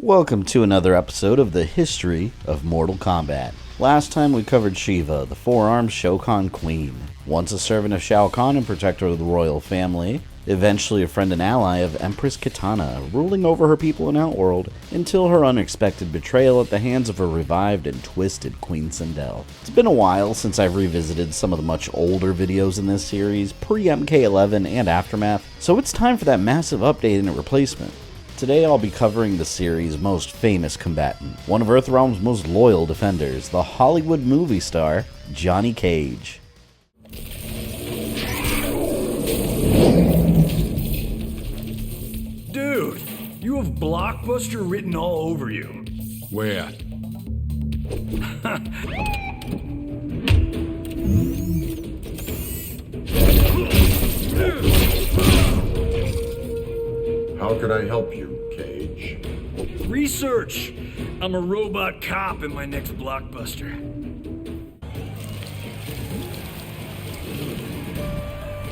Welcome to another episode of the History of Mortal Kombat. Last time we covered Shiva, the four-armed Shokan Queen. Once a servant of Shao Kahn and protector of the royal family, eventually a friend and ally of Empress Kitana, ruling over her people in Outworld until her unexpected betrayal at the hands of her revived and twisted Queen Sindel. It's been a while since I've revisited some of the much older videos in this series, pre-MK11 and Aftermath, so it's time for that massive update and replacement. Today I'll be covering the series' most famous combatant, one of Earthrealm's most loyal defenders, the Hollywood movie star, Johnny Cage. Dude, you have Blockbuster written all over you. Where? How can I help you, Cage? Research! I'm a robot cop in my next Blockbuster.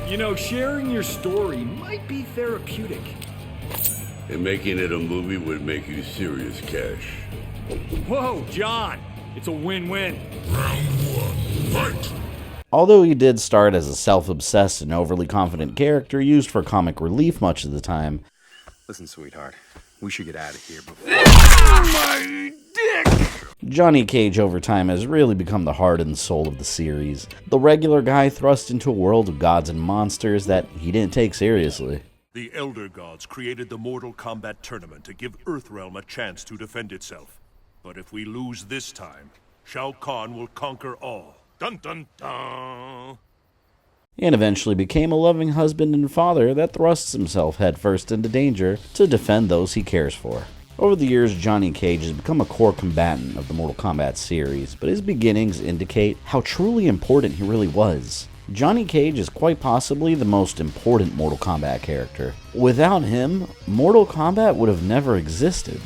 You know, sharing your story might be therapeutic. And making it a movie would make you serious cash. Whoa, John! It's a win-win. Round one, fight! Although he did start as a self-obsessed and overly confident character used for comic relief much of the time, Listen, sweetheart, we should get out of here before... My dick! Johnny Cage over time has really become the heart and soul of the series. The regular guy thrust into a world of gods and monsters that he didn't take seriously. The Elder Gods created the Mortal Kombat tournament to give Earthrealm a chance to defend itself. But if we lose this time, Shao Kahn will conquer all. Dun dun dun! And eventually became a loving husband and father that thrusts himself headfirst into danger to defend those he cares for. Over the years, Johnny Cage has become a core combatant of the Mortal Kombat series, but his beginnings indicate how truly important he really was. Johnny Cage is quite possibly the most important Mortal Kombat character. Without him, Mortal Kombat would have never existed.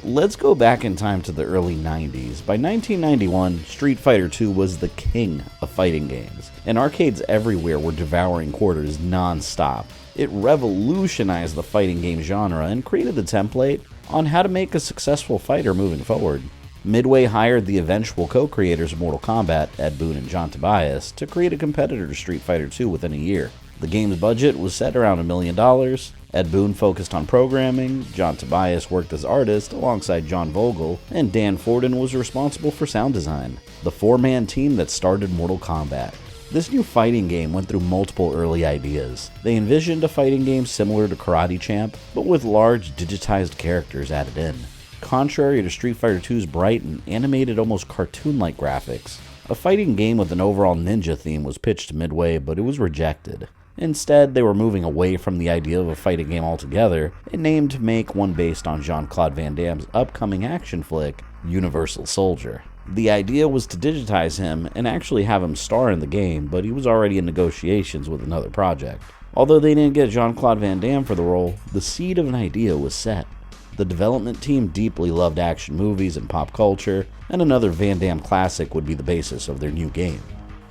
Let's go back in time to the early 90s. By 1991, Street Fighter II was the king of fighting games, and arcades everywhere were devouring quarters non-stop. It revolutionized the fighting game genre and created the template on how to make a successful fighter moving forward. Midway hired the eventual co-creators of Mortal Kombat, Ed Boon and John Tobias, to create a competitor to Street Fighter II within a year. The game's budget was set around $1 million. Ed Boon focused on programming, John Tobias worked as artist alongside John Vogel, and Dan Forden was responsible for sound design. The four-man team that started Mortal Kombat. This new fighting game went through multiple early ideas. They envisioned a fighting game similar to Karate Champ, but with large digitized characters added in. Contrary to Street Fighter II's bright and animated, almost cartoon-like graphics, a fighting game with an overall ninja theme was pitched to Midway, but it was rejected. Instead, they were moving away from the idea of a fighting game altogether and aimed to make one based on Jean-Claude Van Damme's upcoming action flick, Universal Soldier. The idea was to digitize him and actually have him star in the game, but he was already in negotiations with another project. Although they didn't get Jean-Claude Van Damme for the role, the seed of an idea was set. The development team deeply loved action movies and pop culture, and another Van Damme classic would be the basis of their new game.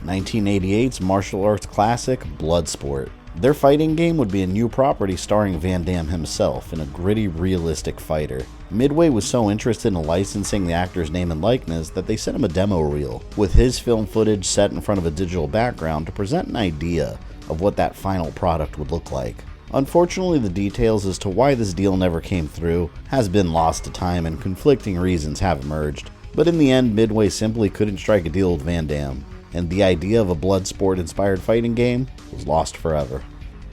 1988's martial arts classic, Bloodsport. Their fighting game would be a new property starring Van Damme himself in a gritty, realistic fighter. Midway was so interested in licensing the actor's name and likeness that they sent him a demo reel, with his film footage set in front of a digital background to present an idea of what that final product would look like. Unfortunately, the details as to why this deal never came through has been lost to time and conflicting reasons have emerged, but in the end, Midway simply couldn't strike a deal with Van Damme, and the idea of a Bloodsport-inspired fighting game was lost forever.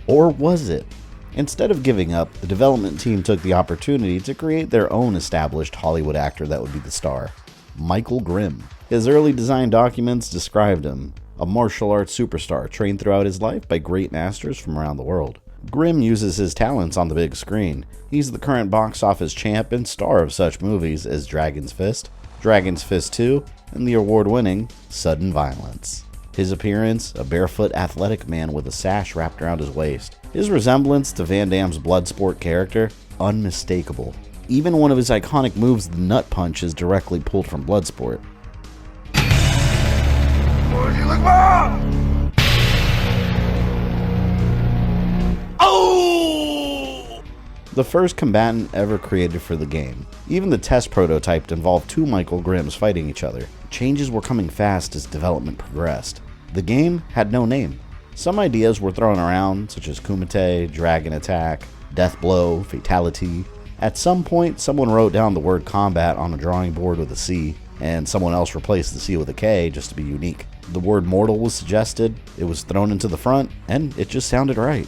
Or was it? Instead of giving up, the development team took the opportunity to create their own established Hollywood actor that would be the star, Michael Grimm. His early design documents described him, a martial arts superstar trained throughout his life by great masters from around the world. Grimm uses his talents on the big screen. He's the current box office champ and star of such movies as Dragon's Fist 2, and the award-winning Sudden Violence. His appearance, a barefoot athletic man with a sash wrapped around his waist. His resemblance to Van Damme's Bloodsport character, unmistakable. Even one of his iconic moves, the Nut Punch, is directly pulled from Bloodsport. the first combatant ever created for the game. Even the test prototype involved two Michael Grimms fighting each other. Changes were coming fast as development progressed. The game had no name. Some ideas were thrown around, such as Kumite, Dragon Attack, Death Blow, Fatality. At some point, someone wrote down the word combat on a drawing board with a C, and someone else replaced the C with a K just to be unique. The word mortal was suggested, it was thrown into the front, and it just sounded right.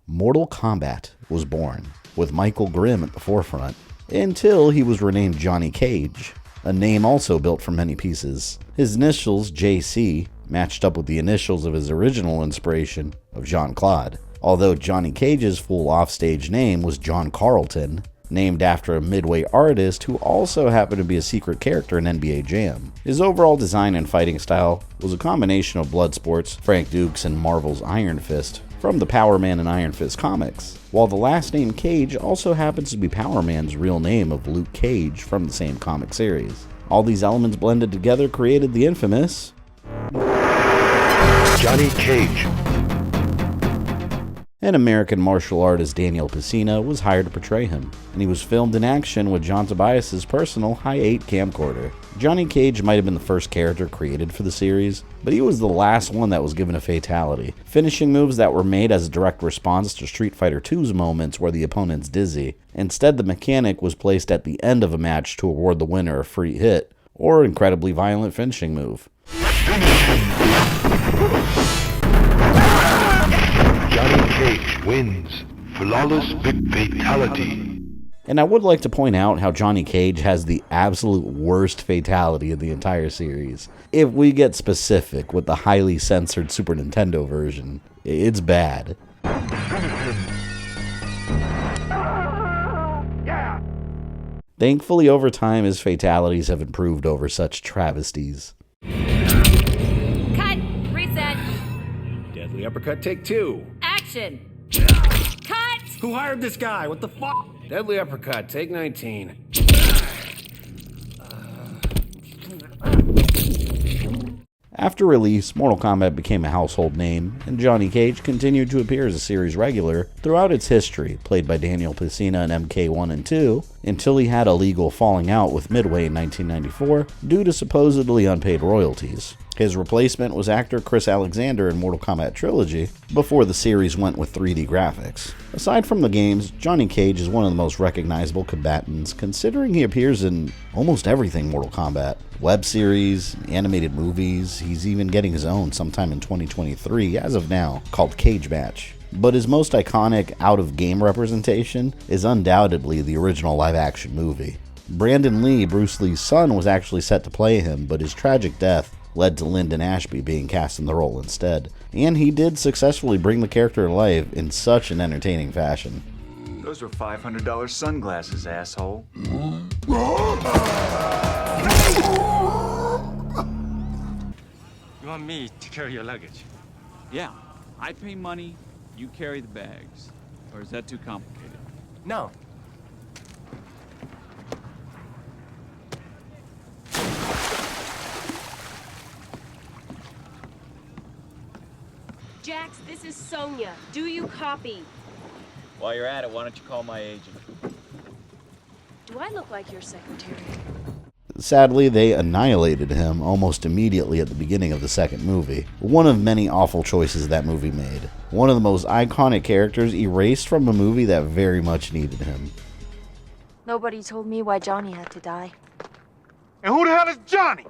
Mortal Kombat was born, with Michael Grimm at the forefront, until he was renamed Johnny Cage, a name also built from many pieces. His initials, JC, matched up with the initials of his original inspiration of Jean-Claude, although Johnny Cage's full offstage name was John Carlton, named after a Midway artist who also happened to be a secret character in NBA Jam. His overall design and fighting style was a combination of Bloodsport's Frank Dukes and Marvel's Iron Fist from the Power Man and Iron Fist comics, while the last name Cage also happens to be Power Man's real name of Luke Cage from the same comic series. All these elements blended together created the infamous Johnny Cage. An American martial artist, Daniel Pesina, was hired to portray him, and he was filmed in action with John Tobias' personal Hi8 camcorder. Johnny Cage might have been the first character created for the series, but he was the last one that was given a fatality. Finishing moves that were made as a direct response to Street Fighter II's moments where the opponent's dizzy. Instead, the mechanic was placed at the end of a match to award the winner a free hit, or incredibly violent finishing move. Johnny Cage wins. Flawless fatality. And I would like to point out how Johnny Cage has the absolute worst fatality in the entire series. If we get specific with the highly censored Super Nintendo version, it's bad. Thankfully, over time, his fatalities have improved over such travesties. Cut! Reset! Deadly uppercut, take two. Action! Cut! Who hired this guy? What the fuck? Deadly uppercut, take 19. After release, Mortal Kombat became a household name, and Johnny Cage continued to appear as a series regular throughout its history, played by Daniel Pesina in MK1 and 2, until he had a legal falling out with Midway in 1994 due to supposedly unpaid royalties. His replacement was actor Chris Alexander in Mortal Kombat Trilogy, before the series went with 3D graphics. Aside from the games, Johnny Cage is one of the most recognizable combatants, considering he appears in almost everything Mortal Kombat. Web series, animated movies, he's even getting his own sometime in 2023, as of now, called Cage Match. But his most iconic out-of-game representation is undoubtedly the original live-action movie. Brandon Lee, Bruce Lee's son, was actually set to play him, but his tragic death led to Lyndon Ashby being cast in the role instead. And he did successfully bring the character to life in such an entertaining fashion. Those were $500 sunglasses, asshole. You want me to carry your luggage? Yeah, I pay money, you carry the bags. Or is that too complicated? No. Jax, this is Sonya. Do you copy? While you're at it, why don't you call my agent? Do I look like your secretary? Sadly, they annihilated him almost immediately at the beginning of the second movie. One of many awful choices that movie made. One of the most iconic characters erased from a movie that very much needed him. Nobody told me why Johnny had to die. And who the hell is Johnny?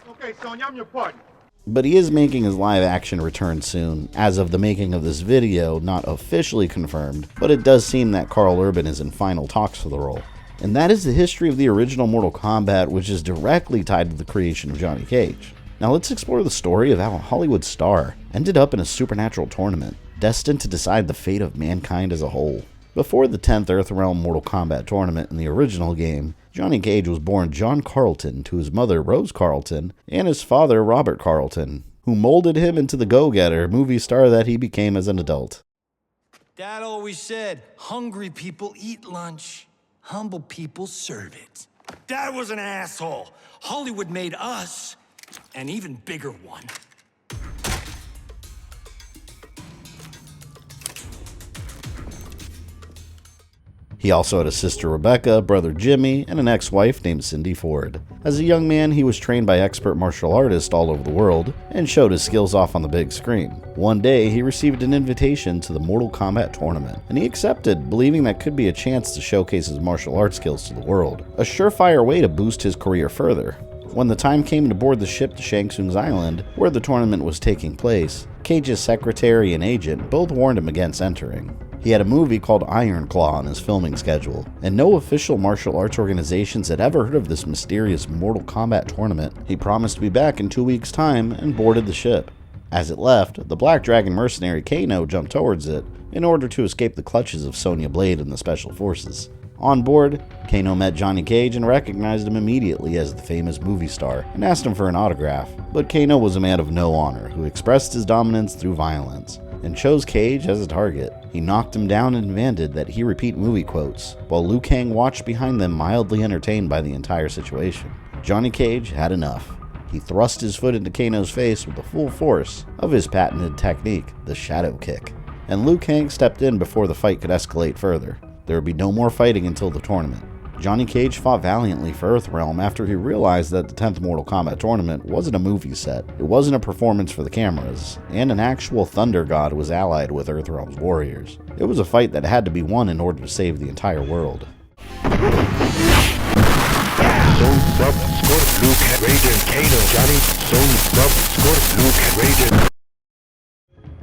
Okay, Sonya, I'm your partner. But he is making his live-action return soon. As of the making of this video, not officially confirmed, but it does seem that Carl Urban is in final talks for the role. And that is the history of the original Mortal Kombat, which is directly tied to the creation of Johnny Cage. Now let's explore the story of how a Hollywood star ended up in a supernatural tournament, destined to decide the fate of mankind as a whole. Before the 10th Earthrealm Mortal Kombat tournament in the original game, Johnny Cage was born John Carlton to his mother Rose Carlton and his father Robert Carlton, who molded him into the go-getter movie star that he became as an adult. Dad always said, hungry people eat lunch, humble people serve it. Dad was an asshole. Hollywood made us an even bigger one. He also had a sister Rebecca, brother Jimmy, and an ex-wife named Cindy Ford. As a young man, he was trained by expert martial artists all over the world and showed his skills off on the big screen. One day, he received an invitation to the Mortal Kombat tournament, and he accepted, believing that could be a chance to showcase his martial arts skills to the world. A surefire way to boost his career further. When the time came to board the ship to Shang Tsung's island, where the tournament was taking place, Cage's secretary and agent both warned him against entering. He had a movie called Iron Claw on his filming schedule, and no official martial arts organizations had ever heard of this mysterious Mortal Kombat tournament. He promised to be back in 2 weeks' time and boarded the ship. As it left, the Black Dragon mercenary Kano jumped towards it in order to escape the clutches of Sonya Blade and the Special Forces. On board, Kano met Johnny Cage and recognized him immediately as the famous movie star and asked him for an autograph. But Kano was a man of no honor who expressed his dominance through violence and chose Cage as a target. He knocked him down and demanded that he repeat movie quotes, while Liu Kang watched behind them mildly entertained by the entire situation. Johnny Cage had enough. He thrust his foot into Kano's face with the full force of his patented technique, the Shadow Kick, and Liu Kang stepped in before the fight could escalate further. There would be no more fighting until the tournament. Johnny Cage fought valiantly for Earthrealm after he realized that the 10th Mortal Kombat tournament wasn't a movie set, it wasn't a performance for the cameras, and an actual Thunder God was allied with Earthrealm's warriors. It was a fight that had to be won in order to save the entire world.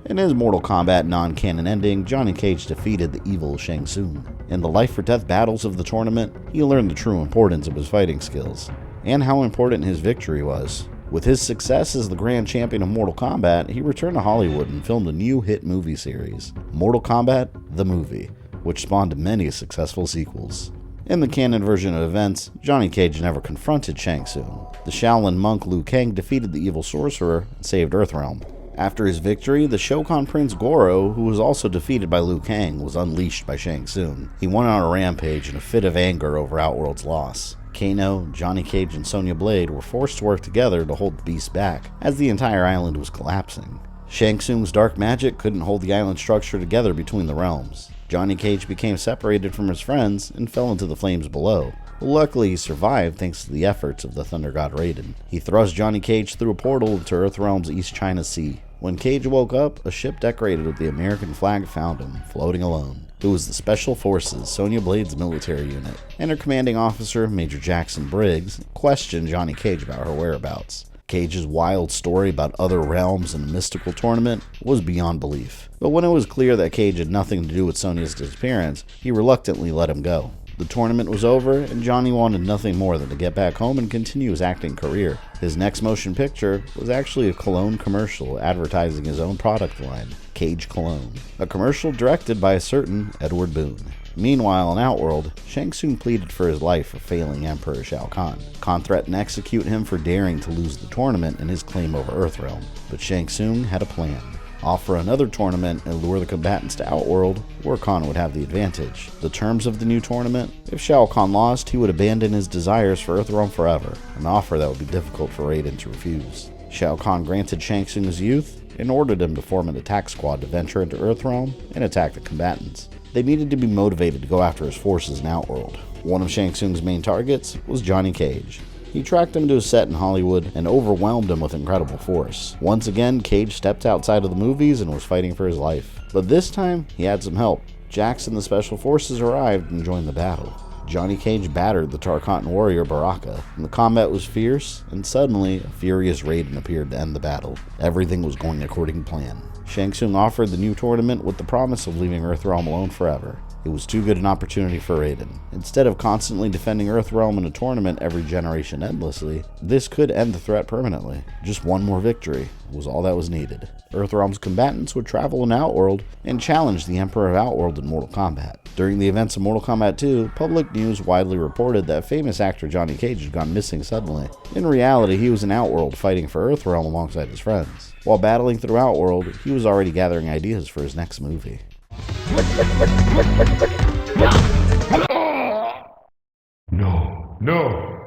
In his Mortal Kombat non-canon ending, Johnny Cage defeated the evil Shang Tsung. In the life-or-death battles of the tournament, he learned the true importance of his fighting skills, and how important his victory was. With his success as the Grand Champion of Mortal Kombat, he returned to Hollywood and filmed a new hit movie series, Mortal Kombat: The Movie, which spawned many successful sequels. In the canon version of events, Johnny Cage never confronted Shang Tsung. The Shaolin monk Liu Kang defeated the evil sorcerer and saved Earthrealm. After his victory, the Shokan Prince Goro, who was also defeated by Liu Kang, was unleashed by Shang Tsung. He went on a rampage in a fit of anger over Outworld's loss. Kano, Johnny Cage, and Sonya Blade were forced to work together to hold the beast back, as the entire island was collapsing. Shang Tsung's dark magic couldn't hold the island structure together between the realms. Johnny Cage became separated from his friends and fell into the flames below. Luckily, he survived thanks to the efforts of the Thunder God Raiden. He thrust Johnny Cage through a portal into Earthrealm's East China Sea. When Cage woke up, a ship decorated with the American flag found him, floating alone. It was the Special Forces, Sonya Blade's military unit, and her commanding officer, Major Jackson Briggs, questioned Johnny Cage about her whereabouts. Cage's wild story about other realms and a mystical tournament was beyond belief. But when it was clear that Cage had nothing to do with Sonya's disappearance, he reluctantly let him go. The tournament was over, and Johnny wanted nothing more than to get back home and continue his acting career. His next motion picture was actually a cologne commercial advertising his own product line, Cage Cologne, a commercial directed by a certain Edward Boone. Meanwhile, in Outworld, Shang Tsung pleaded for his life for failing Emperor Shao Kahn. Kahn threatened to execute him for daring to lose the tournament and his claim over Earthrealm, but Shang Tsung had a plan. Offer another tournament and lure the combatants to Outworld, where Kahn would have the advantage. The terms of the new tournament: if Shao Kahn lost, he would abandon his desires for Earthrealm forever, an offer that would be difficult for Raiden to refuse. Shao Kahn granted Shang Tsung his youth and ordered him to form an attack squad to venture into Earthrealm and attack the combatants. They needed to be motivated to go after his forces in Outworld. One of Shang Tsung's main targets was Johnny Cage. He tracked him to a set in Hollywood and overwhelmed him with incredible force. Once again, Cage stepped outside of the movies and was fighting for his life. But this time, he had some help. Jax and the Special Forces arrived and joined the battle. Johnny Cage battered the Tarkatan warrior Baraka, and the combat was fierce, and suddenly, a furious Raiden appeared to end the battle. Everything was going according to plan. Shang Tsung offered the new tournament with the promise of leaving Earthrealm alone forever. It was too good an opportunity for Raiden. Instead of constantly defending Earthrealm in a tournament every generation endlessly, this could end the threat permanently. Just one more victory was all that was needed. Earthrealm's combatants would travel in Outworld and challenge the Emperor of Outworld in Mortal Kombat. During the events of Mortal Kombat 2, public news widely reported that famous actor Johnny Cage had gone missing suddenly. In reality, he was in Outworld fighting for Earthrealm alongside his friends. While battling through Outworld, he was already gathering ideas for his next movie. No.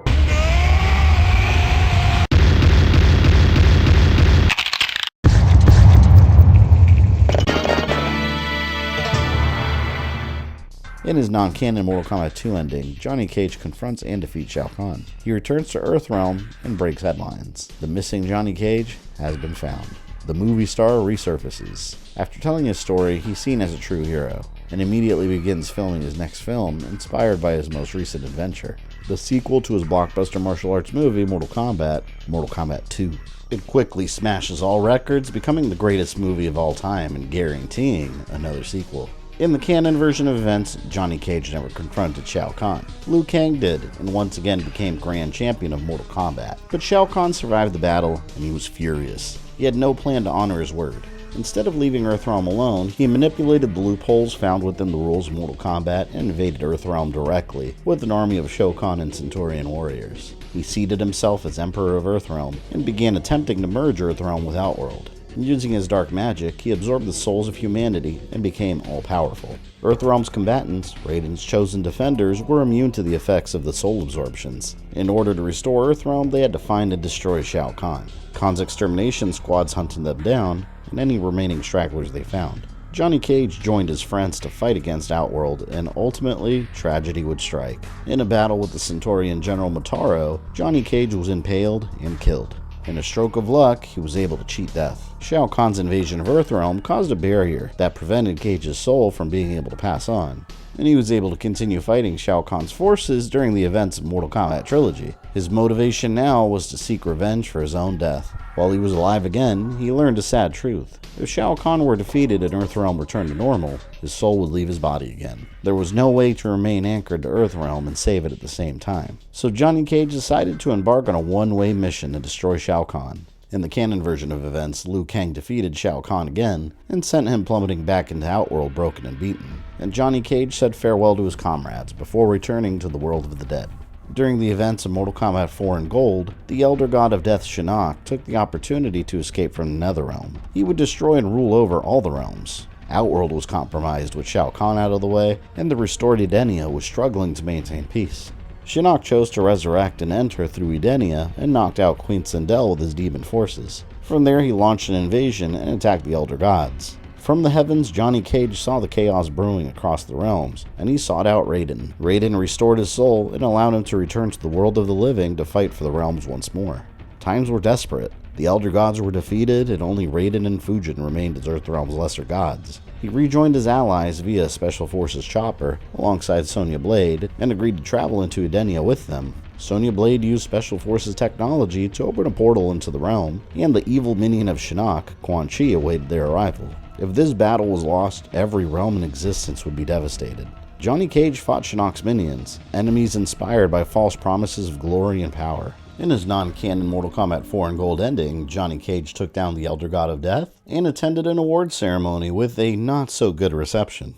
In his non-canon Mortal Kombat 2 ending, Johnny Cage confronts and defeats Shao Kahn. He returns to Earthrealm and breaks headlines. The missing Johnny Cage has been found. The movie star resurfaces. After telling his story, he's seen as a true hero, and immediately begins filming his next film, inspired by his most recent adventure, the sequel to his blockbuster martial arts movie, Mortal Kombat 2. It quickly smashes all records, becoming the greatest movie of all time and guaranteeing another sequel. In the canon version of events, Johnny Cage never confronted Shao Kahn. Liu Kang did, and once again became Grand Champion of Mortal Kombat. But Shao Kahn survived the battle, and he was furious. He had no plan to honor his word. Instead of leaving Earthrealm alone, he manipulated the loopholes found within the rules of Mortal Kombat and invaded Earthrealm directly, with an army of Shao Kahn and Centaurian warriors. He seated himself as Emperor of Earthrealm, and began attempting to merge Earthrealm with Outworld. Using his dark magic, he absorbed the souls of humanity and became all-powerful. Earthrealm's combatants, Raiden's chosen defenders, were immune to the effects of the soul absorptions. In order to restore Earthrealm, they had to find and destroy Shao Kahn. Khan's extermination squads hunted them down, and any remaining stragglers they found. Johnny Cage joined his friends to fight against Outworld, and ultimately, tragedy would strike. In a battle with the Centaurian General Motaro, Johnny Cage was impaled and killed. In a stroke of luck, he was able to cheat death. Shao Kahn's invasion of Earthrealm caused a barrier that prevented Cage's soul from being able to pass on, and he was able to continue fighting Shao Kahn's forces during the events of Mortal Kombat Trilogy. His motivation now was to seek revenge for his own death. While he was alive again, he learned a sad truth. If Shao Kahn were defeated and Earthrealm returned to normal, his soul would leave his body again. There was no way to remain anchored to Earthrealm and save it at the same time. So Johnny Cage decided to embark on a one-way mission to destroy Shao Kahn. In the canon version of events, Liu Kang defeated Shao Kahn again and sent him plummeting back into Outworld broken and beaten, and Johnny Cage said farewell to his comrades before returning to the world of the dead. During the events of Mortal Kombat 4 in Gold, the Elder God of Death Shinnok took the opportunity to escape from the Netherrealm. He would destroy and rule over all the realms. Outworld was compromised with Shao Kahn out of the way, and the restored Edenia was struggling to maintain peace. Shinnok chose to resurrect and enter through Edenia and knocked out Queen Sindel with his demon forces. From there he launched an invasion and attacked the Elder Gods. From the heavens, Johnny Cage saw the chaos brewing across the realms, and he sought out Raiden. Raiden restored his soul and allowed him to return to the world of the living to fight for the realms once more. Times were desperate. The Elder Gods were defeated, and only Raiden and Fujin remained as Earthrealm's lesser gods. He rejoined his allies via Special Forces Chopper, alongside Sonya Blade, and agreed to travel into Edenia with them. Sonya Blade used Special Forces technology to open a portal into the realm, and the evil minion of Shinnok, Quan Chi, awaited their arrival. If this battle was lost, every realm in existence would be devastated. Johnny Cage fought Shinnok's minions, enemies inspired by false promises of glory and power. In his non-canon Mortal Kombat 4 in Gold ending, Johnny Cage took down the Elder God of Death and attended an award ceremony with a not-so-good reception.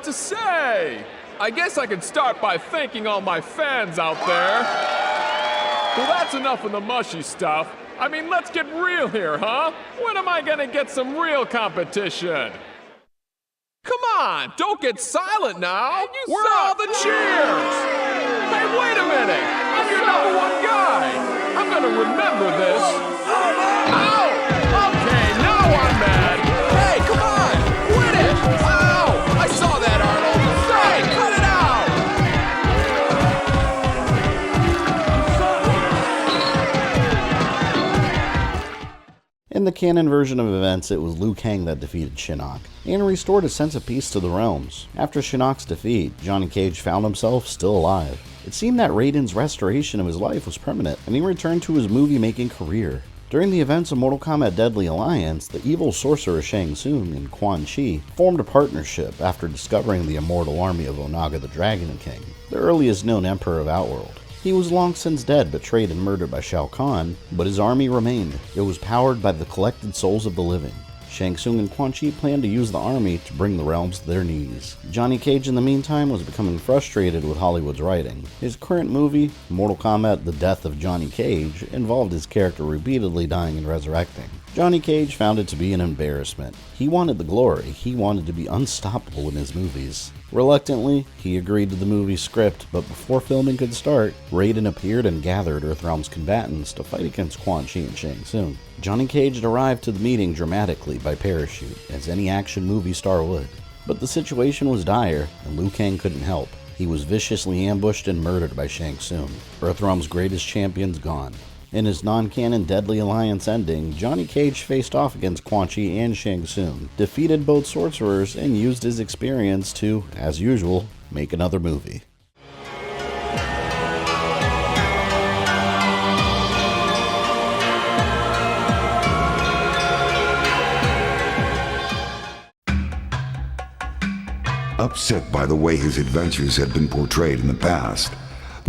To say. I guess I could start by thanking all my fans out there. Well, that's enough of the mushy stuff. I mean, let's get real here, huh? When am I gonna get some real competition? Come on, don't get silent now. Where are all the cheers? Hey, wait a minute. I'm your #1 guy. I'm gonna remember this. Ow! Okay, now I'm mad. Hey, come on, quit it. Ow! I saw that, Arnold. Hey, cut it out! In the canon version of events, it was Liu Kang that defeated Shinnok, and restored a sense of peace to the realms. After Shinnok's defeat, Johnny Cage found himself still alive. It seemed that Raiden's restoration of his life was permanent, and he returned to his movie-making career. During the events of Mortal Kombat Deadly Alliance, the evil sorcerer Shang Tsung and Quan Chi formed a partnership after discovering the immortal army of Onaga the Dragon King, the earliest known emperor of Outworld. He was long since dead, betrayed and murdered by Shao Kahn, but his army remained. It was powered by the collected souls of the living. Shang Tsung and Quan Chi planned to use the army to bring the realms to their knees. Johnny Cage in the meantime was becoming frustrated with Hollywood's writing. His current movie, Mortal Kombat: The Death of Johnny Cage, involved his character repeatedly dying and resurrecting. Johnny Cage found it to be an embarrassment. He wanted the glory. He wanted to be unstoppable in his movies. Reluctantly, he agreed to the movie script, but before filming could start, Raiden appeared and gathered Earthrealm's combatants to fight against Quan Chi and Shang Tsung. Johnny Cage arrived to the meeting dramatically by parachute, as any action movie star would. But the situation was dire, and Liu Kang couldn't help. He was viciously ambushed and murdered by Shang Tsung. Earthrealm's greatest champion's gone. In his non-canon Deadly Alliance ending, Johnny Cage faced off against Quan Chi and Shang Tsung, defeated both sorcerers, and used his experience to, as usual, make another movie. Upset by the way his adventures had been portrayed in the past,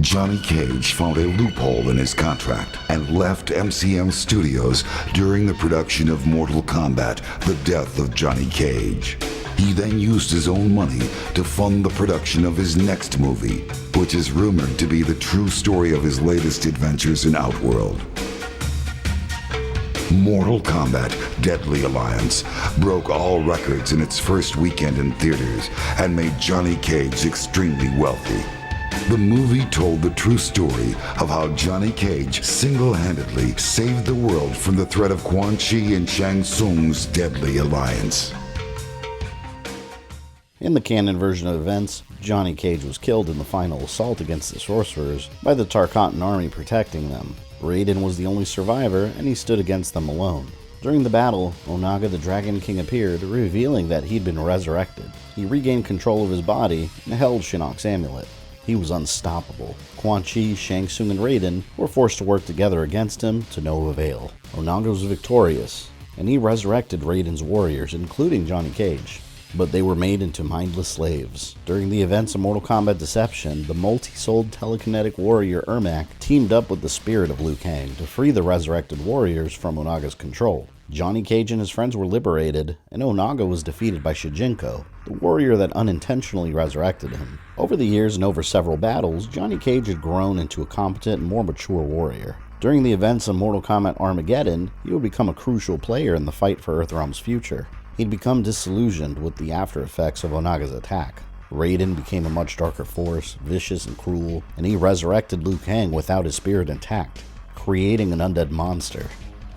Johnny Cage found a loophole in his contract and left MCM Studios during the production of Mortal Kombat: The Death of Johnny Cage. He then used his own money to fund the production of his next movie, which is rumored to be the true story of his latest adventures in Outworld. Mortal Kombat: Deadly Alliance broke all records in its first weekend in theaters and made Johnny Cage extremely wealthy. The movie told the true story of how Johnny Cage single-handedly saved the world from the threat of Quan Chi and Shang Tsung's Deadly Alliance. In the canon version of events, Johnny Cage was killed in the final assault against the sorcerers by the Tarkatan army protecting them. Raiden was the only survivor, and he stood against them alone. During the battle, Onaga the Dragon King appeared, revealing that he'd been resurrected. He regained control of his body and held Shinnok's amulet. He was unstoppable. Quan Chi, Shang Tsung, and Raiden were forced to work together against him to no avail. Onaga was victorious, and he resurrected Raiden's warriors, including Johnny Cage. But they were made into mindless slaves. During the events of Mortal Kombat Deception, the multi-souled telekinetic warrior Ermac teamed up with the spirit of Liu Kang to free the resurrected warriors from Onaga's control. Johnny Cage and his friends were liberated, and Onaga was defeated by Shijinko, the warrior that unintentionally resurrected him. Over the years and over several battles, Johnny Cage had grown into a competent and more mature warrior. During the events of Mortal Kombat Armageddon, he would become a crucial player in the fight for Earthrealm's future. He'd become disillusioned with the after effects of Onaga's attack. Raiden became a much darker force, vicious and cruel, and he resurrected Liu Kang without his spirit intact, creating an undead monster.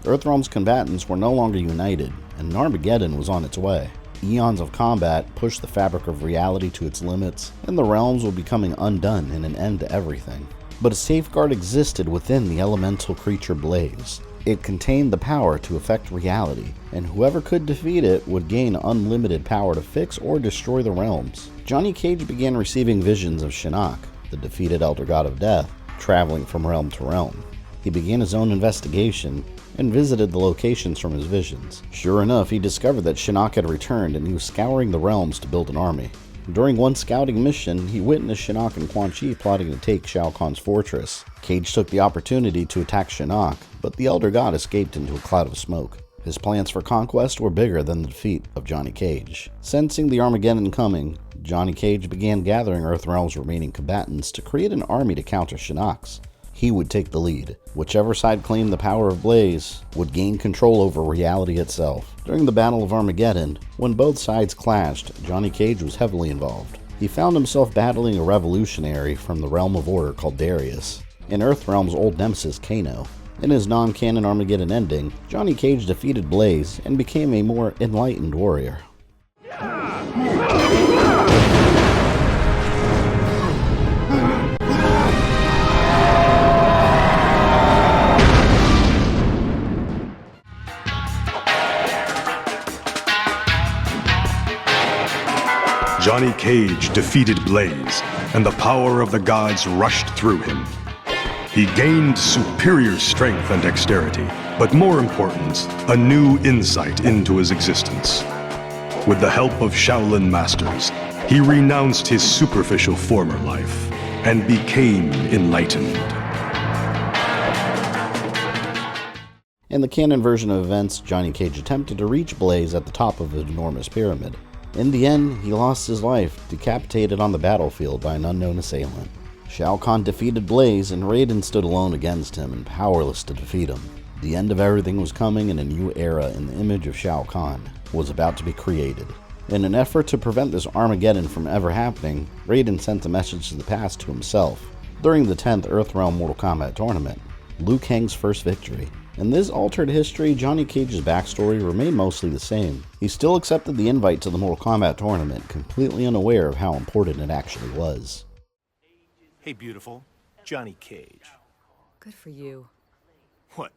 Earthrealm's combatants were no longer united, and Armageddon was on its way. Eons of combat pushed the fabric of reality to its limits, and the realms were becoming undone in an end to everything. But a safeguard existed within the elemental creature Blaze. It contained the power to affect reality, and whoever could defeat it would gain unlimited power to fix or destroy the realms. Johnny Cage began receiving visions of Shinnok, the defeated Elder God of Death, traveling from realm to realm. He began his own investigation and visited the locations from his visions. Sure enough, he discovered that Shinnok had returned and he was scouring the realms to build an army. During one scouting mission, he witnessed Shinnok and Quan Chi plotting to take Shao Kahn's fortress. Cage took the opportunity to attack Shinnok, but the Elder God escaped into a cloud of smoke. His plans for conquest were bigger than the defeat of Johnny Cage. Sensing the Armageddon coming, Johnny Cage began gathering Earthrealm's remaining combatants to create an army to counter Shinnok's. He would take the lead. Whichever side claimed the power of Blaze would gain control over reality itself. During the Battle of Armageddon, when both sides clashed, Johnny Cage was heavily involved. He found himself battling a revolutionary from the Realm of Order called Darius, and Earthrealm's old nemesis Kano. In his non-canon Armageddon ending, Johnny Cage defeated Blaze and became a more enlightened warrior. Johnny Cage defeated Blaze, and the power of the gods rushed through him. He gained superior strength and dexterity, but more important, a new insight into his existence. With the help of Shaolin masters, he renounced his superficial former life and became enlightened. In the canon version of events, Johnny Cage attempted to reach Blaze at the top of an enormous pyramid. In the end, he lost his life, decapitated on the battlefield by an unknown assailant. Shao Kahn defeated Blaze, and Raiden stood alone against him and powerless to defeat him. The end of everything was coming, and a new era in the image of Shao Kahn was about to be created. In an effort to prevent this Armageddon from ever happening, Raiden sent a message to the past to himself during the 10th Earthrealm Mortal Kombat tournament, Liu Kang's first victory. In this altered history, Johnny Cage's backstory remained mostly the same. He still accepted the invite to the Mortal Kombat tournament, completely unaware of how important it actually was. Hey, beautiful. Johnny Cage. Good for you. What?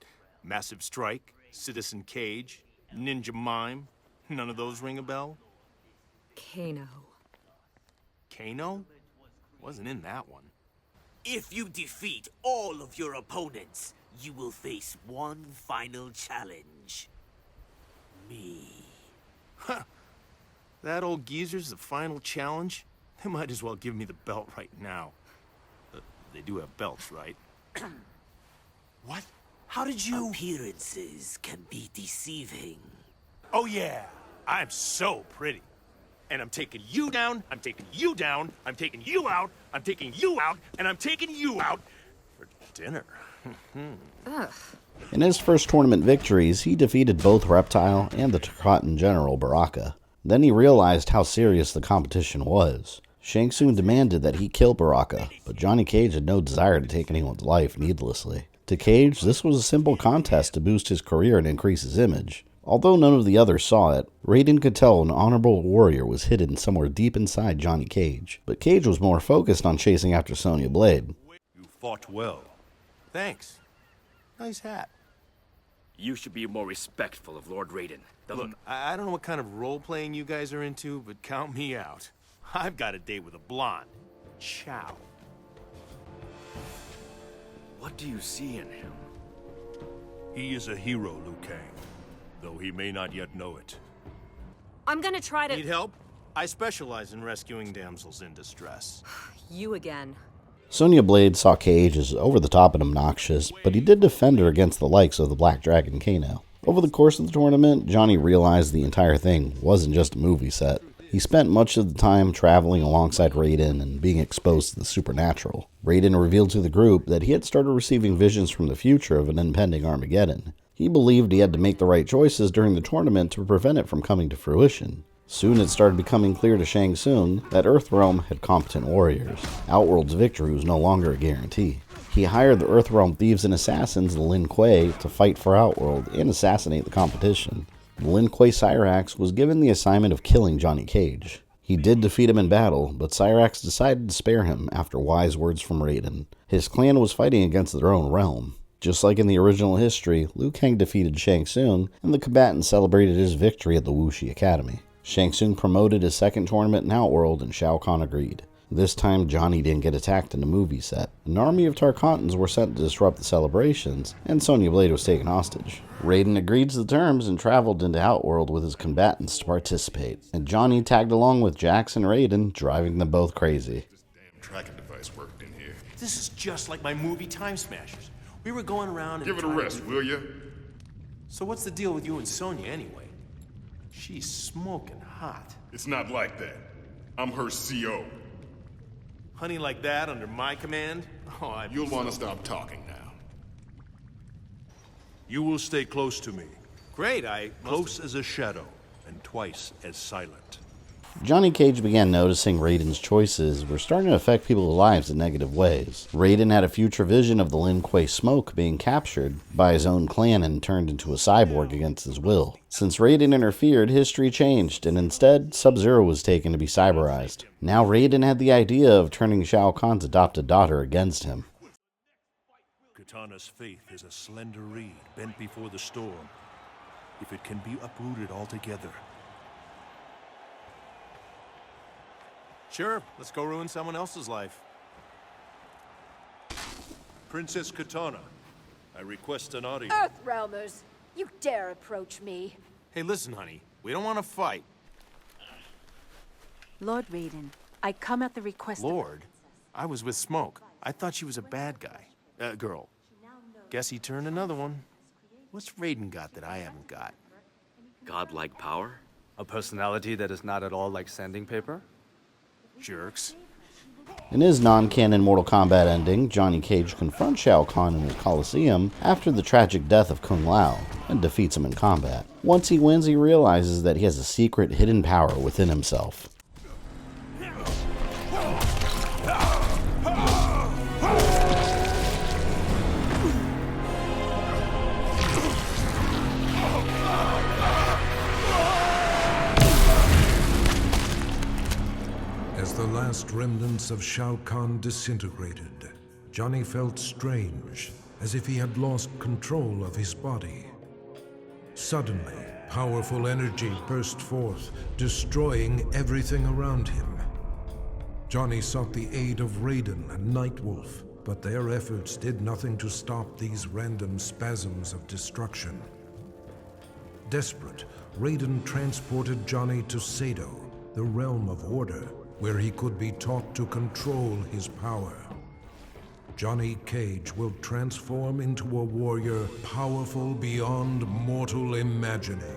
Massive Strike? Citizen Cage? Ninja Mime? None of those ring a bell? Kano. Kano? Wasn't in that one. If you defeat all of your opponents, you will face one final challenge. Me. Huh. That old geezer's the final challenge? They might as well give me the belt right now. They do have belts, right? What? How did you... Appearances can be deceiving. Oh yeah, I'm so pretty. And I'm taking you down, I'm taking you down, I'm taking you out, I'm taking you out, and I'm taking you out for dinner. Ugh. In his first tournament victories, he defeated both Reptile and the Tarkatan General Baraka. Then he realized how serious the competition was. Shang Tsung demanded that he kill Baraka, but Johnny Cage had no desire to take anyone's life needlessly. To Cage, this was a simple contest to boost his career and increase his image. Although none of the others saw it, Raiden could tell an honorable warrior was hidden somewhere deep inside Johnny Cage, but Cage was more focused on chasing after Sonya Blade. You fought well. Thanks. Nice hat. You should be more respectful of Lord Raiden. Look, I don't know what kind of role-playing you guys are into, but count me out. I've got a date with a blonde. Ciao. What do you see in him? He is a hero, Liu Kang, though he may not yet know it. I'm gonna try to... Need help? I specialize in rescuing damsels in distress. You again. Sonya Blade saw Cage as over-the-top and obnoxious, but he did defend her against the likes of the Black Dragon Kano. Over the course of the tournament, Johnny realized the entire thing wasn't just a movie set. He spent much of the time traveling alongside Raiden and being exposed to the supernatural. Raiden revealed to the group that he had started receiving visions from the future of an impending Armageddon. He believed he had to make the right choices during the tournament to prevent it from coming to fruition. Soon it started becoming clear to Shang Tsung that Earthrealm had competent warriors. Outworld's victory was no longer a guarantee. He hired the Earthrealm thieves and assassins, the Lin Kuei, to fight for Outworld and assassinate the competition. The Lin Kuei Cyrax was given the assignment of killing Johnny Cage. He did defeat him in battle, but Cyrax decided to spare him after wise words from Raiden. His clan was fighting against their own realm. Just like in the original history, Liu Kang defeated Shang Tsung, and the combatants celebrated his victory at the Wuxi Academy. Shang Tsung promoted his second tournament in Outworld, and Shao Kahn agreed. This time, Johnny didn't get attacked in a movie set. An army of Tarkatans were sent to disrupt the celebrations, and Sonya Blade was taken hostage. Raiden agreed to the terms and traveled into Outworld with his combatants to participate, and Johnny tagged along with Jax and Raiden, driving them both crazy. Tracking device worked in here. This is just like my movie Time Smashers. We were going around and... Give it a rest, will ya? So what's the deal with you and Sonya anyway? She's smoking hot. It's not like that. I'm her CO. Honey like that under my command? Oh, You'll want to stop talking now. You will stay close to me. Great, Close as a shadow, and twice as silent. Johnny Cage began noticing Raiden's choices were starting to affect people's lives in negative ways. Raiden had a future vision of the Lin Kuei smoke being captured by his own clan and turned into a cyborg against his will. Since Raiden interfered, history changed, and instead, Sub-Zero was taken to be cyberized. Now Raiden had the idea of turning Shao Kahn's adopted daughter against him. Katana's faith is a slender reed bent before the storm. If it can be uprooted altogether. Sure, let's go ruin someone else's life. Princess Katana, I request an audience. Earthrealmers, you dare approach me. Hey, listen, honey. We don't want to fight. Lord Raiden, I come at the request Lord? I was with Smoke. I thought she was a bad guy. Girl. Guess he turned another one. What's Raiden got that I haven't got? Godlike power? A personality that is not at all like sanding paper? Jerks. In his non-canon Mortal Kombat ending, Johnny Cage confronts Shao Kahn in his Coliseum after the tragic death of Kung Lao and defeats him in combat. Once he wins, he realizes that he has a secret hidden power within himself. As the last remnants of Shao Kahn disintegrated, Johnny felt strange, as if he had lost control of his body. Suddenly, powerful energy burst forth, destroying everything around him. Johnny sought the aid of Raiden and Nightwolf, but their efforts did nothing to stop these random spasms of destruction. Desperate, Raiden transported Johnny to Sado, the realm of order, where he could be taught to control his power. Johnny Cage will transform into a warrior powerful beyond mortal imagining.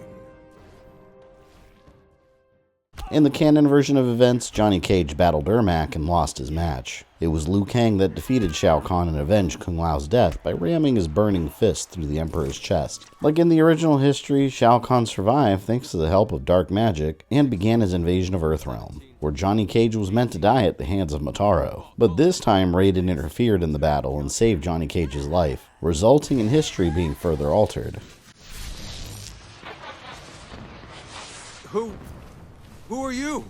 In the canon version of events, Johnny Cage battled Ermac and lost his match. It was Liu Kang that defeated Shao Kahn and avenged Kung Lao's death by ramming his burning fist through the Emperor's chest. Like in the original history, Shao Kahn survived thanks to the help of dark magic and began his invasion of Earthrealm, where Johnny Cage was meant to die at the hands of Motaro. But this time, Raiden interfered in the battle and saved Johnny Cage's life, resulting in history being further altered. Who are you?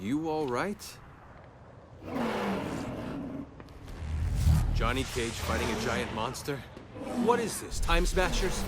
You all right? Johnny Cage fighting a giant monster? What is this, Time Smashers?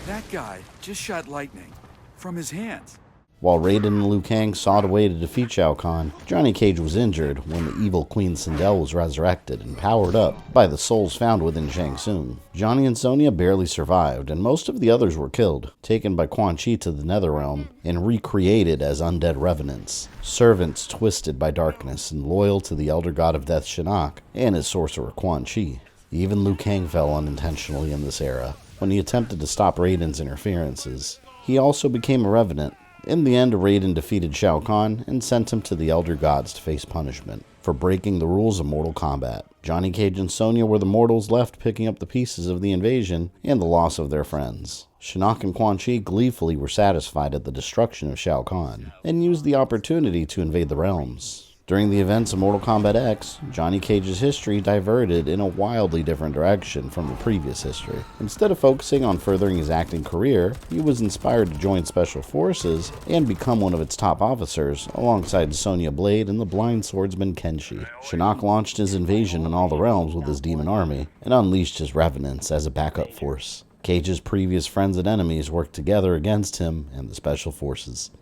That guy just shot lightning from his hands. While Raiden and Liu Kang sought a way to defeat Shao Kahn, Johnny Cage was injured when the evil Queen Sindel was resurrected and powered up by the souls found within Shang Tsung. Johnny and Sonya barely survived, and most of the others were killed, taken by Quan Chi to the Netherrealm, and recreated as undead revenants, servants twisted by darkness and loyal to the Elder God of Death Shinnok and his sorcerer Quan Chi. Even Liu Kang fell unintentionally in this era, when he attempted to stop Raiden's interferences. He also became a revenant. In the end, Raiden defeated Shao Kahn and sent him to the Elder Gods to face punishment for breaking the rules of Mortal Kombat. Johnny Cage and Sonya were the mortals left picking up the pieces of the invasion and the loss of their friends. Shinnok and Quan Chi gleefully were satisfied at the destruction of Shao Kahn and used the opportunity to invade the realms. During the events of Mortal Kombat X, Johnny Cage's history diverted in a wildly different direction from the previous history. Instead of focusing on furthering his acting career, he was inspired to join Special Forces and become one of its top officers, alongside Sonya Blade and the blind swordsman Kenshi. Shinnok launched his invasion in all the realms with his demon army, and unleashed his revenants as a backup force. Cage's previous friends and enemies worked together against him and the Special Forces.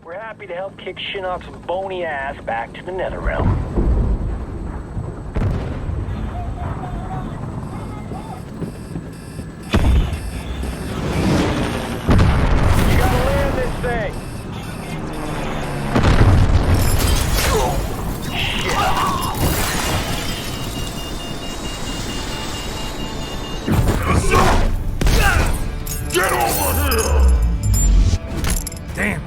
We're happy to help kick Shinnok's bony ass back to the Netherrealm. You gotta land this thing! Get over here! Damn!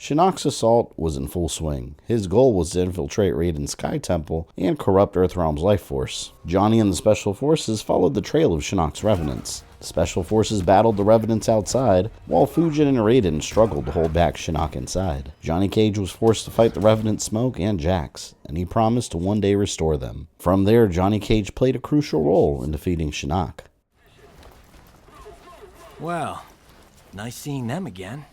Shinnok's assault was in full swing. His goal was to infiltrate Raiden's Sky Temple and corrupt Earthrealm's life force. Johnny and the Special Forces followed the trail of Shinnok's revenants. The Special Forces battled the revenants outside, while Fujin and Raiden struggled to hold back Shinnok inside. Johnny Cage was forced to fight the revenant Smoke and Jax, and he promised to one day restore them. From there, Johnny Cage played a crucial role in defeating Shinnok. Well, nice seeing them again.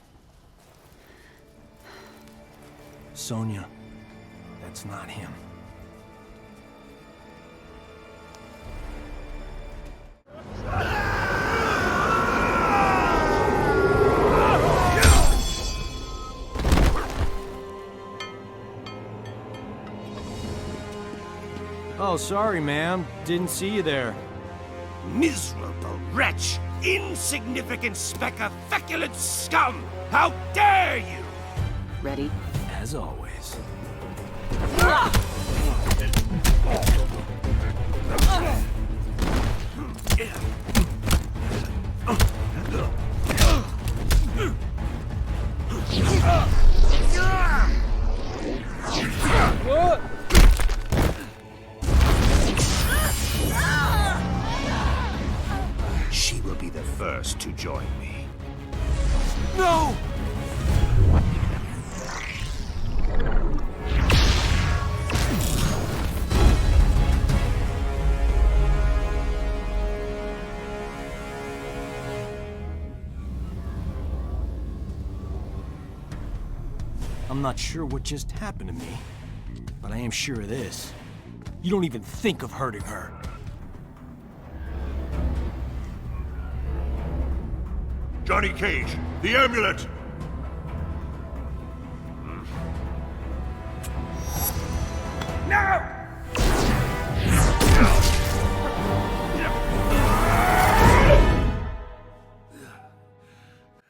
Sonya, that's not him. Oh, sorry, ma'am. Didn't see you there. Miserable wretch! Insignificant speck of feculent scum! How dare you! Ready? As always. She will be the first to join me. No! I'm not sure what just happened to me, but I am sure of this. You don't even think of hurting her. Johnny Cage, the amulet! No!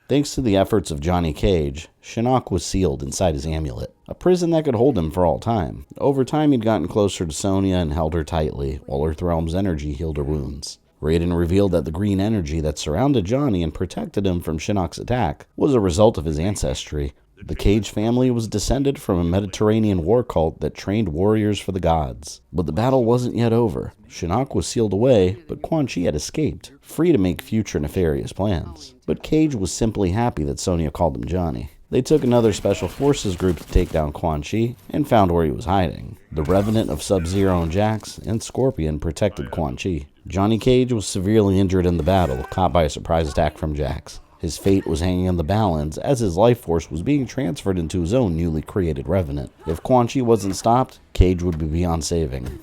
Thanks to the efforts of Johnny Cage, Shinnok was sealed inside his amulet, a prison that could hold him for all time. Over time, he'd gotten closer to Sonya and held her tightly, while Earthrealm's energy healed her wounds. Raiden revealed that the green energy that surrounded Johnny and protected him from Shinnok's attack was a result of his ancestry. The Cage family was descended from a Mediterranean war cult that trained warriors for the gods. But the battle wasn't yet over. Shinnok was sealed away, but Quan Chi had escaped, free to make future nefarious plans. But Cage was simply happy that Sonya called him Johnny. They took another Special Forces group to take down Quan Chi and found where he was hiding. The Revenant of Sub-Zero and Jax and Scorpion protected Quan Chi. Johnny Cage was severely injured in the battle, caught by a surprise attack from Jax. His fate was hanging in the balance as his life force was being transferred into his own newly created Revenant. If Quan Chi wasn't stopped, Cage would be beyond saving.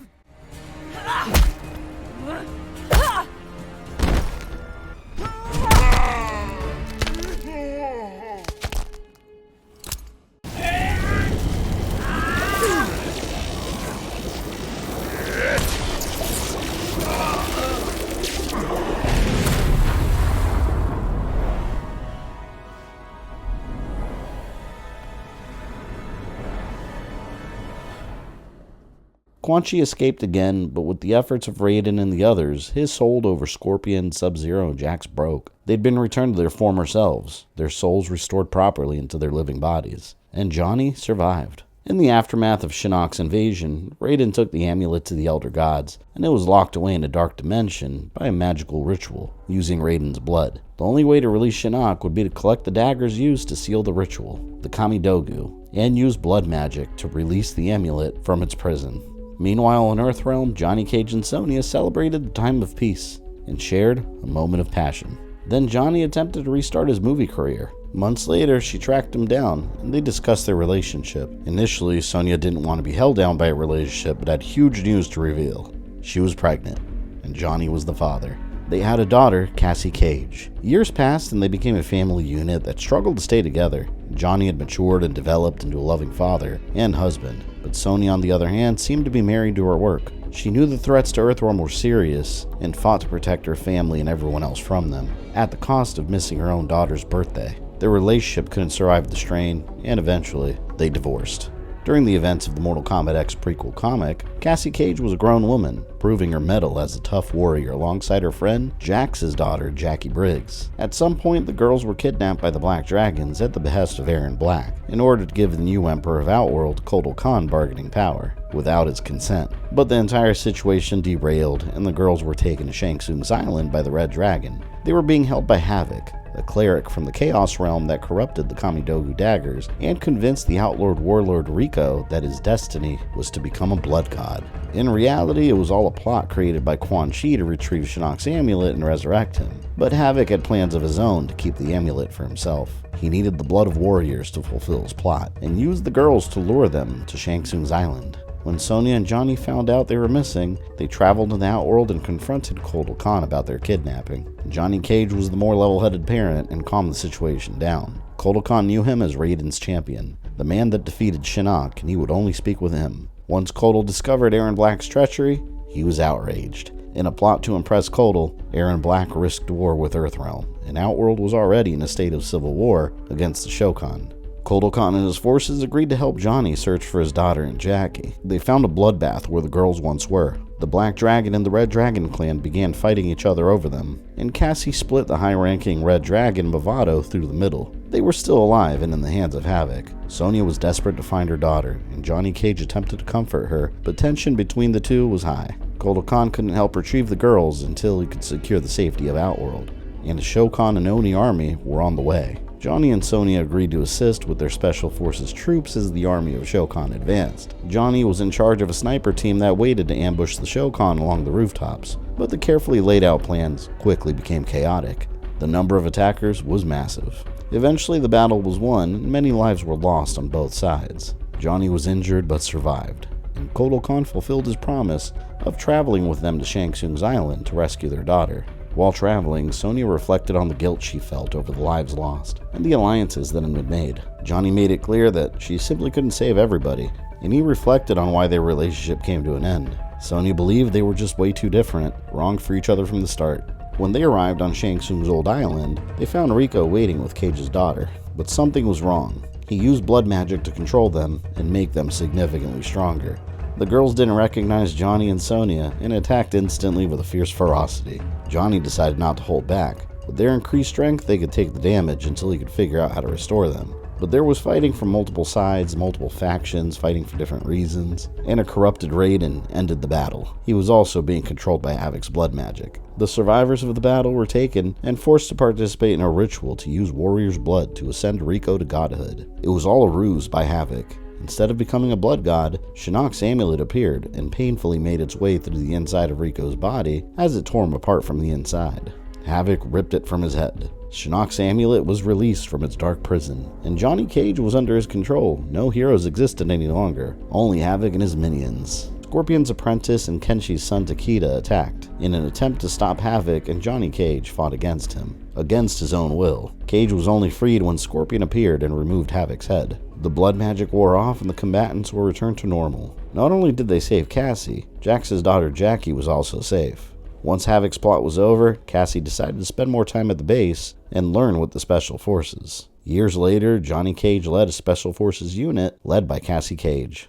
Quan Chi escaped again, but with the efforts of Raiden and the others, his hold over Scorpion, Sub-Zero, and Jax broke. They'd been returned to their former selves, their souls restored properly into their living bodies, and Johnny survived. In the aftermath of Shinnok's invasion, Raiden took the amulet to the Elder Gods, and it was locked away in a dark dimension by a magical ritual, using Raiden's blood. The only way to release Shinnok would be to collect the daggers used to seal the ritual, the Kamidogu, and use blood magic to release the amulet from its prison. Meanwhile, in Earthrealm, Johnny Cage and Sonya celebrated the time of peace and shared a moment of passion. Then Johnny attempted to restart his movie career. Months later, she tracked him down, and they discussed their relationship. Initially, Sonya didn't want to be held down by a relationship, but had huge news to reveal. She was pregnant, and Johnny was the father. They had a daughter, Cassie Cage. Years passed, and they became a family unit that struggled to stay together. Johnny had matured and developed into a loving father and husband, but Sonya, on the other hand, seemed to be married to her work. She knew the threats to Earthrealm were serious and fought to protect her family and everyone else from them, at the cost of missing her own daughter's birthday. Their relationship couldn't survive the strain, and eventually, they divorced. During the events of the Mortal Kombat X prequel comic, Cassie Cage was a grown woman, proving her mettle as a tough warrior alongside her friend, Jax's daughter, Jackie Briggs. At some point, the girls were kidnapped by the Black Dragons at the behest of Erron Black, in order to give the new Emperor of Outworld, Kotal Khan, bargaining power, without his consent. But the entire situation derailed, and the girls were taken to Shang Tsung's island by the Red Dragon. They were being held by Havoc, a cleric from the Chaos Realm that corrupted the Kamidogu daggers and convinced the outlawed warlord Rico that his destiny was to become a blood god. In reality, it was all a plot created by Quan Chi to retrieve Shinnok's amulet and resurrect him. But Havoc had plans of his own to keep the amulet for himself. He needed the blood of warriors to fulfill his plot, and used the girls to lure them to Shang Tsung's island. When Sonya and Johnny found out they were missing, they traveled to the Outworld and confronted Kotal Khan about their kidnapping. Johnny Cage was the more level-headed parent and calmed the situation down. Kotal Khan knew him as Raiden's champion, the man that defeated Shinnok, and he would only speak with him. Once Kotal discovered Erron Black's treachery, he was outraged. In a plot to impress Kotal, Erron Black risked war with Earthrealm, and Outworld was already in a state of civil war against the Shokan. Kotal Khan and his forces agreed to help Johnny search for his daughter and Jackie. They found a bloodbath where the girls once were. The Black Dragon and the Red Dragon clan began fighting each other over them, and Cassie split the high-ranking Red Dragon, Bravado, through the middle. They were still alive and in the hands of Havoc. Sonya was desperate to find her daughter, and Johnny Cage attempted to comfort her, but tension between the two was high. Kotal Khan couldn't help retrieve the girls until he could secure the safety of Outworld, and a Shokan and Oni army were on the way. Johnny and Sonya agreed to assist with their Special Forces troops as the army of Shokan advanced. Johnny was in charge of a sniper team that waited to ambush the Shokan along the rooftops, but the carefully laid out plans quickly became chaotic. The number of attackers was massive. Eventually the battle was won, and many lives were lost on both sides. Johnny was injured but survived, and Kotal Khan fulfilled his promise of traveling with them to Shang Tsung's island to rescue their daughter. While traveling, Sonya reflected on the guilt she felt over the lives lost and the alliances that had been made. Johnny made it clear that she simply couldn't save everybody, and he reflected on why their relationship came to an end. Sonya believed they were just way too different, wrong for each other from the start. When they arrived on Shang Tsung's old island, they found Rico waiting with Cage's daughter, but something was wrong. He used blood magic to control them and make them significantly stronger. The girls didn't recognize Johnny and Sonya and attacked instantly with a fierce ferocity. Johnny decided not to hold back. With their increased strength, they could take the damage until he could figure out how to restore them. But there was fighting from multiple sides, multiple factions fighting for different reasons, and a corrupted Raiden ended the battle. He was also being controlled by Havoc's blood magic. The survivors of the battle were taken and forced to participate in a ritual to use warriors' blood to ascend Rico to godhood. It was all a ruse by Havoc. Instead of becoming a blood god, Shinnok's amulet appeared and painfully made its way through the inside of Rico's body as it tore him apart from the inside. Havoc ripped it from his head. Shinnok's amulet was released from its dark prison, and Johnny Cage was under his control. No heroes existed any longer, only Havoc and his minions. Scorpion's apprentice and Kenshi's son Takeda attacked. In an attempt to stop Havoc, and Johnny Cage fought against him, against his own will. Cage was only freed when Scorpion appeared and removed Havoc's head. The blood magic wore off and the combatants were returned to normal. Not only did they save Cassie, Jax's daughter Jackie was also safe. Once Havoc's plot was over, Cassie decided to spend more time at the base and learn with the Special Forces. Years later, Johnny Cage led a Special Forces unit led by Cassie Cage.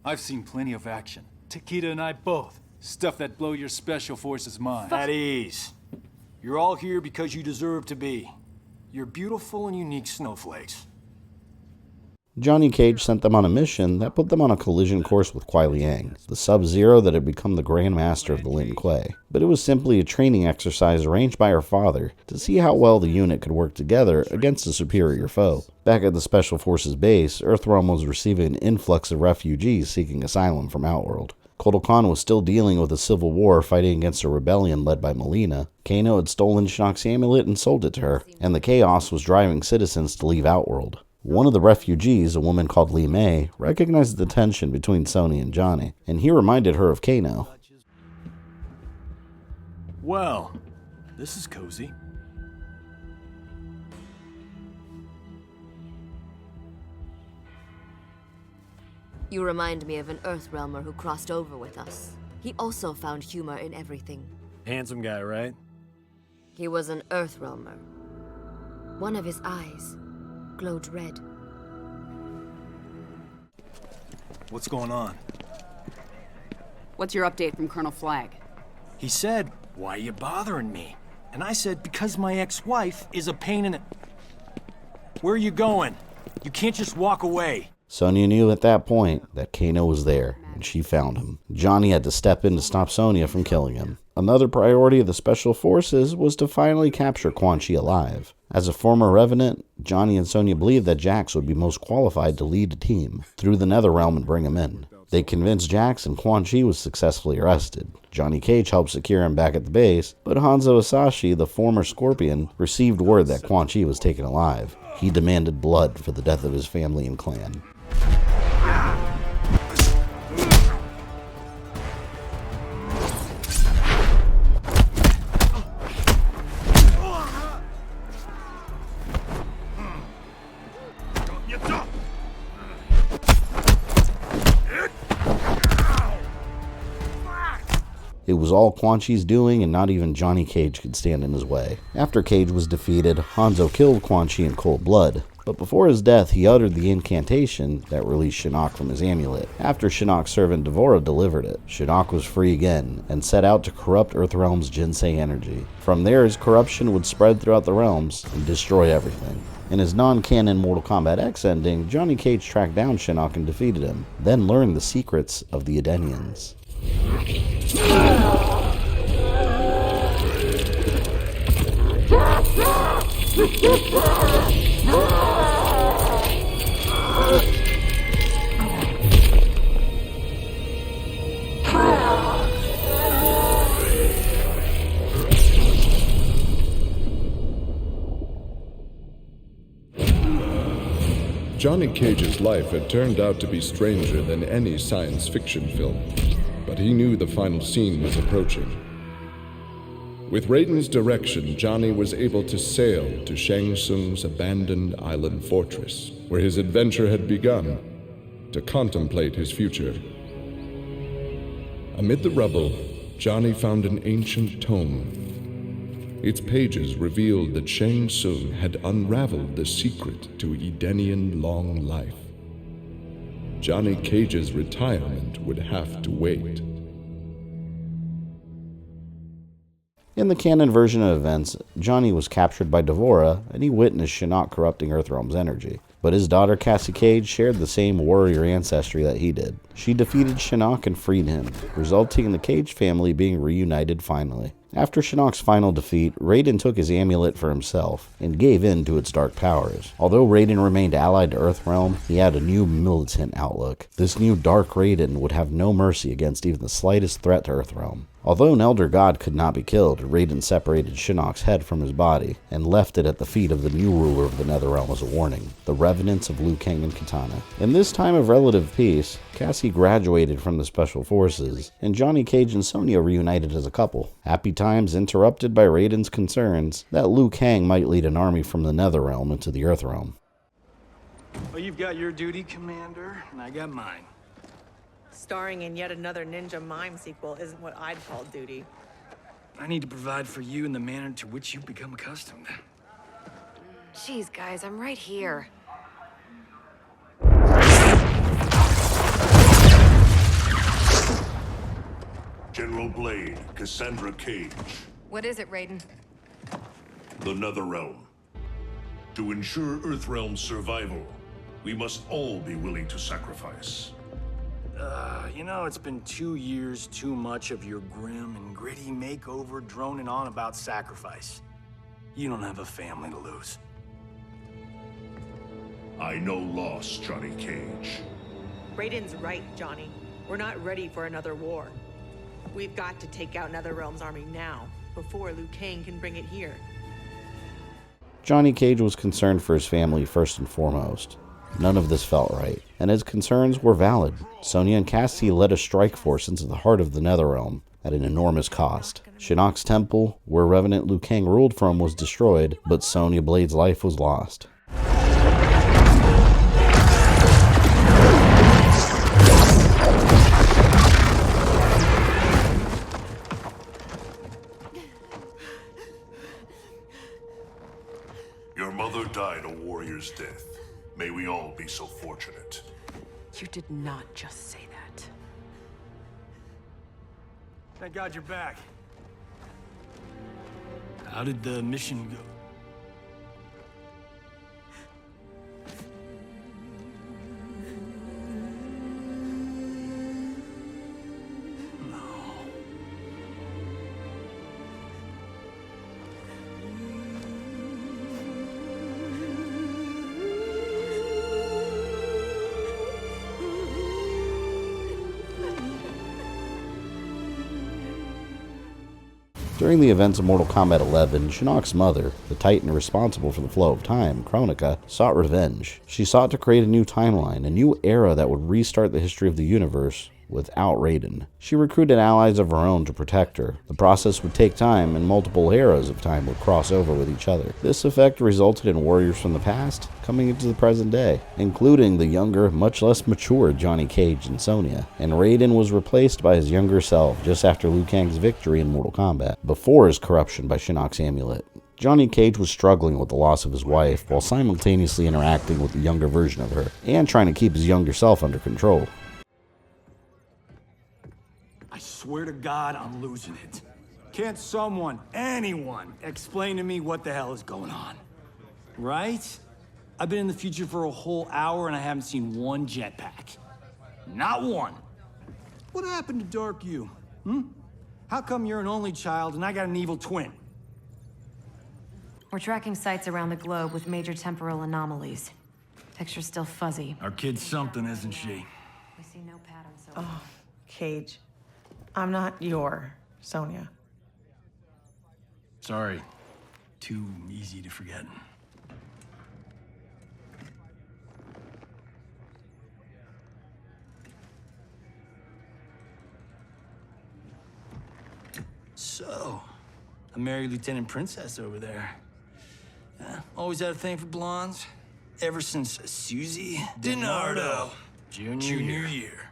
I've seen plenty of action. Takeda and I both. Stuff that blow your Special Forces mind. At ease. You're all here because you deserve to be. You're beautiful and unique snowflakes. Johnny Cage sent them on a mission that put them on a collision course with Kuai Liang, the Sub-Zero that had become the Grand Master of the Lin Kuei. But it was simply a training exercise arranged by her father to see how well the unit could work together against a superior foe. Back at the Special Forces base, Earthrealm was receiving an influx of refugees seeking asylum from Outworld. Kotal Khan was still dealing with a civil war fighting against a rebellion led by Mileena. Kano had stolen Shinnok's amulet and sold it to her, and the chaos was driving citizens to leave Outworld. One of the refugees, a woman called Li Mei, recognized the tension between Sonya and Johnny, and he reminded her of Kano. Well, this is cozy. You remind me of an Earthrealmer who crossed over with us. He also found humor in everything. Handsome guy, right? He was an Earthrealmer. One of his eyes glowed red. What's going on? What's your update from Colonel Flagg? He said, "Why are you bothering me?" And I said, "Because my ex-wife is a pain in the..." Where are you going? You can't just walk away. Sonya knew at that point that Kano was there, and she found him. Johnny had to step in to stop Sonya from killing him. Another priority of the Special Forces was to finally capture Quan Chi alive. As a former Revenant, Johnny and Sonya believed that Jax would be most qualified to lead a team through the Netherrealm and bring him in. They convinced Jax, and Quan Chi was successfully arrested. Johnny Cage helped secure him back at the base, but Hanzo Asashi, the former Scorpion, received word that Quan Chi was taken alive. He demanded blood for the death of his family and clan. It was all Quan Chi's doing, and not even Johnny Cage could stand in his way. After Cage was defeated, Hanzo killed Quan Chi in cold blood, but before his death, he uttered the incantation that released Shinnok from his amulet. After Shinnok's servant D'Vorah delivered it, Shinnok was free again, and set out to corrupt Earthrealm's Jinsei energy. From there, his corruption would spread throughout the realms and destroy everything. In his non-canon Mortal Kombat X ending, Johnny Cage tracked down Shinnok and defeated him, then learned the secrets of the Edenians. Johnny Cage's life had turned out to be stranger than any science fiction film, but he knew the final scene was approaching. With Raiden's direction, Johnny was able to sail to Shang Tsung's abandoned island fortress, where his adventure had begun, to contemplate his future. Amid the rubble, Johnny found an ancient tome. Its pages revealed that Shang Tsung had unraveled the secret to Edenian long life. Johnny Cage's retirement would have to wait. In the canon version of events, Johnny was captured by D'Vorah, and he witnessed Shinnok corrupting Earthrealm's energy. But his daughter Cassie Cage shared the same warrior ancestry that he did. She defeated Shinnok and freed him, resulting in the Cage family being reunited finally. After Shinnok's final defeat, Raiden took his amulet for himself and gave in to its dark powers. Although Raiden remained allied to Earthrealm, he had a new militant outlook. This new Dark Raiden would have no mercy against even the slightest threat to Earthrealm. Although an Elder God could not be killed, Raiden separated Shinnok's head from his body and left it at the feet of the new ruler of the Netherrealm as a warning, the Revenants of Liu Kang and Kitana. In this time of relative peace, Cassie graduated from the Special Forces, and Johnny Cage and Sonya reunited as a couple. Happy times interrupted by Raiden's concerns that Liu Kang might lead an army from the Netherrealm into the Earthrealm. Well, you've got your duty, Commander, and I got mine. Starring in yet another Ninja Mime sequel isn't what I'd call duty. I need to provide for you in the manner to which you've become accustomed. Jeez, guys, I'm right here. General Blade, Cassandra Cage. What is it, Raiden? The Netherrealm. To ensure Earthrealm's survival, we must all be willing to sacrifice. You know, it's been 2 years too much of your grim and gritty makeover droning on about sacrifice. You don't have a family to lose. I know loss, Johnny Cage. Raiden's right, Johnny. We're not ready for another war. We've got to take out Netherrealm's army now, before Liu Kang can bring it here. Johnny Cage was concerned for his family first and foremost. None of this felt right, and his concerns were valid. Sonya and Cassie led a strike force into the heart of the Netherrealm at an enormous cost. Shinnok's temple, where Revenant Liu Kang ruled from, was destroyed, but Sonya Blade's life was lost. Your mother died a warrior's death. May we all be so fortunate. You did not just say that. Thank God you're back. How did the mission go? During the events of Mortal Kombat 11, Shinnok's mother, the Titan responsible for the flow of time, Kronika, sought revenge. She sought to create a new timeline, a new era that would restart the history of the universe without Raiden. She recruited allies of her own to protect her. The process would take time, and multiple eras of time would cross over with each other. This effect resulted in warriors from the past coming into the present day, including the younger, much less mature Johnny Cage and Sonya, and Raiden was replaced by his younger self just after Liu Kang's victory in Mortal Kombat, before his corruption by Shinnok's amulet. Johnny Cage was struggling with the loss of his wife while simultaneously interacting with the younger version of her, and trying to keep his younger self under control. I swear to God, I'm losing it. Can't someone, anyone, explain to me what the hell is going on? Right? I've been in the future for a whole hour and I haven't seen one jetpack. Not one. What happened to Dark You? How come you're an only child and I got an evil twin? We're tracking sites around the globe with major temporal anomalies. Picture's still fuzzy. Our kid's something, isn't she? We see no patterns so Oh, Cage. I'm not your Sonya. Sorry. Too easy to forget. So, a married Lieutenant Princess over there. Always had a thing for blondes. Ever since Susie DiNardo. Junior year.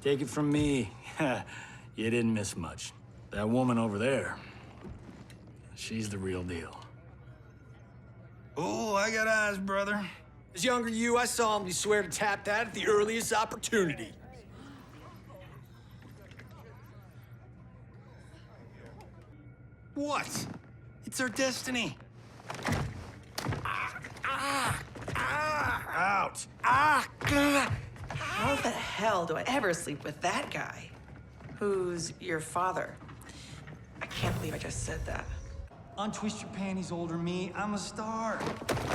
Take it from me. You didn't miss much. That woman over there, she's the real deal. Oh, I got eyes, brother. As younger you, I saw him. You swear to tap that at the earliest opportunity. What? It's our destiny. Out. How the hell do I ever sleep with that guy? Who's your father? I can't believe I just said that. Untwist your panties, older me. I'm a star.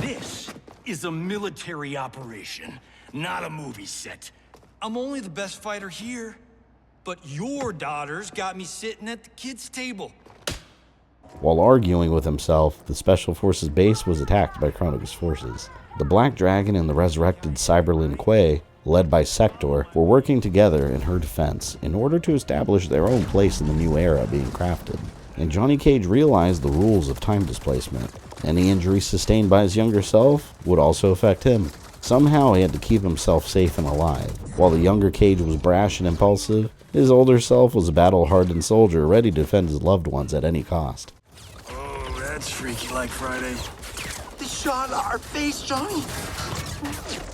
This is a military operation, not a movie set. I'm only the best fighter here, but your daughter's got me sitting at the kids' table. While arguing with himself, the Special Forces base was attacked by Kronika's forces. The Black Dragon and the resurrected Cyberlin Quay, led by Sector, were working together in her defense in order to establish their own place in the new era being crafted. And Johnny Cage realized the rules of time displacement. Any injury sustained by his younger self would also affect him. Somehow he had to keep himself safe and alive. While the younger Cage was brash and impulsive, his older self was a battle-hardened soldier ready to defend his loved ones at any cost. Oh, that's freaky like Friday. They shot our face, Johnny.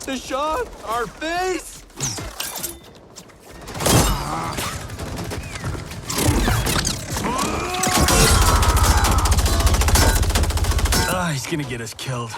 They shot our face. He's gonna get us killed.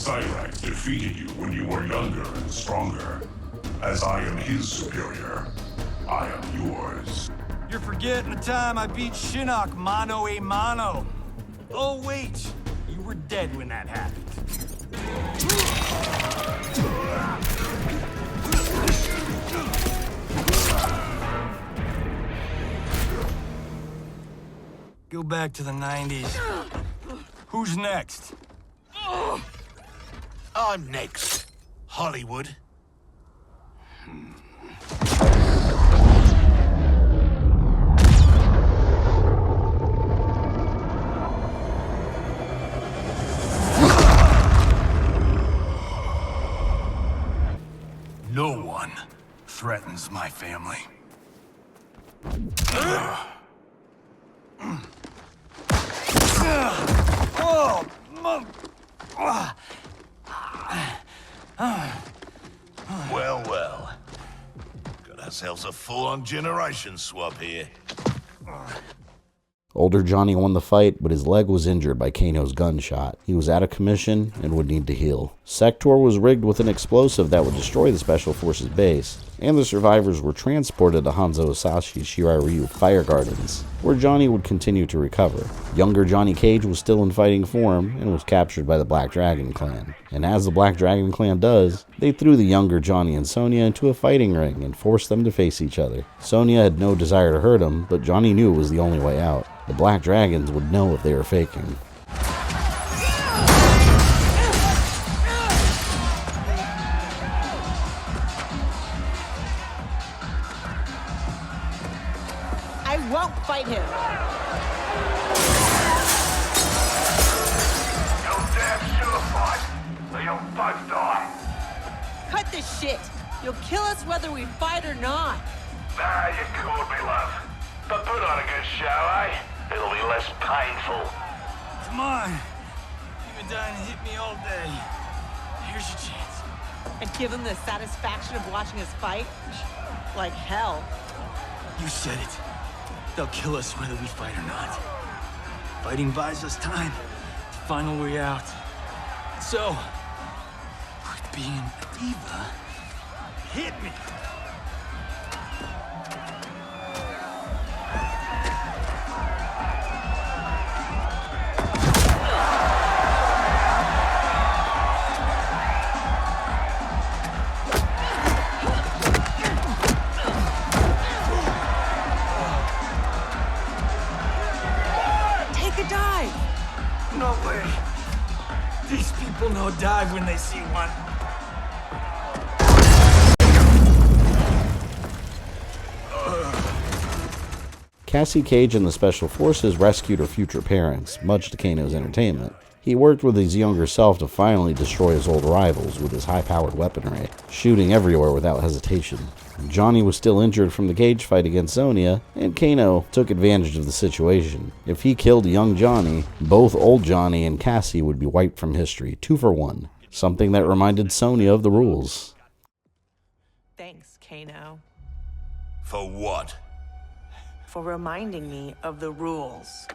Cyrac defeated you when you were younger and stronger. As I am his superior, I am yours. You're forgetting the time I beat Shinnok mano a mano. Oh wait, you were dead when that happened. Go back to the 90s. Who's next? I'm next. Hollywood. No one threatens my family. Well, well. Got ourselves a full-on generation swap here. Older Johnny won the fight, but his leg was injured by Kano's gunshot. He was out of commission and would need to heal. Sector was rigged with an explosive that would destroy the Special Forces base, and the survivors were transported to Hanzo Asashi's Shiraryu Fire Gardens, where Johnny would continue to recover. Younger Johnny Cage was still in fighting form and was captured by the Black Dragon clan. And as the Black Dragon clan does, they threw the younger Johnny and Sonya into a fighting ring and forced them to face each other. Sonya had no desire to hurt him, but Johnny knew it was the only way out. The Black Dragons would know if they were faking. I won't fight him. You'll damn sure fight, or you'll both die. Cut this shit. You'll kill us whether we fight or not. Nah, you called me, love. But put on a good show, eh? It'll be less painful. Come on. You've been dying to hit me all day. Here's your chance. And give them the satisfaction of watching us fight? Like hell. You said it. They'll kill us whether we fight or not. Fighting buys us time to find a way out. So, quit being a diva. Hit me. No way. These people know dive when they see one. Cassie Cage and the Special Forces rescued her future parents, much to Kano's entertainment. He worked with his younger self to finally destroy his old rivals with his high-powered weaponry, shooting everywhere without hesitation. Johnny was still injured from the cage fight against Sonya, and Kano took advantage of the situation. If he killed young Johnny, both old Johnny and Cassie would be wiped from history, 2 for 1. Something that reminded Sonya of the rules. Thanks, Kano. For what? For reminding me of the rules.